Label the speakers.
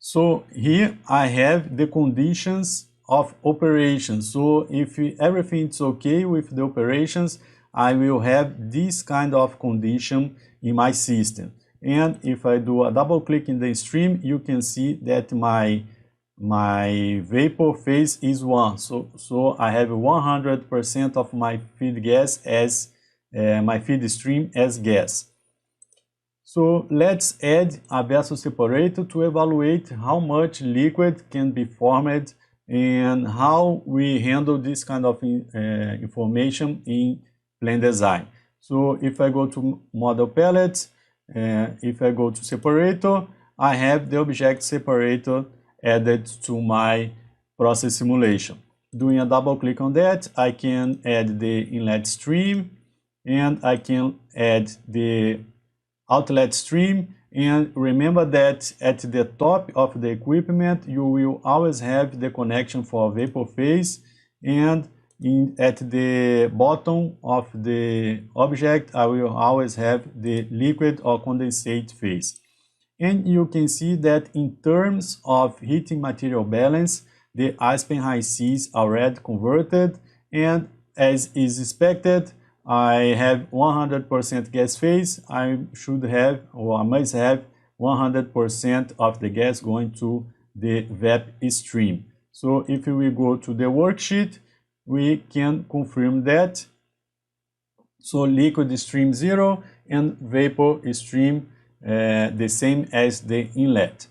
Speaker 1: So here I have the conditions of operation. So if everything's okay with the operations, I will have this kind of condition in my system. And if I do a double click in the stream, you can see that my vapor phase is 1. So I have 100% of my feed gas as my feed stream as gas. So let's add a vessel separator to evaluate how much liquid can be formed and how we handle this kind of information in plane design. So if I go to model palette, if I go to separator, I have the object separator added to my process simulation. Doing a double click on that, I can add the inlet stream and I can add the outlet stream. And remember that at the top of the equipment you will always have the connection for vapor phase, and at the bottom of the object I will always have the liquid or condensate phase. And you can see that in terms of heating material balance, the Aspen Hysys already converted, and as is expected, I have 100% gas phase. I should have, or I must have, 100% of the gas going to the VAP stream. So if we go to the worksheet, we can confirm that. So liquid stream 0 and vapor stream the same as the inlet.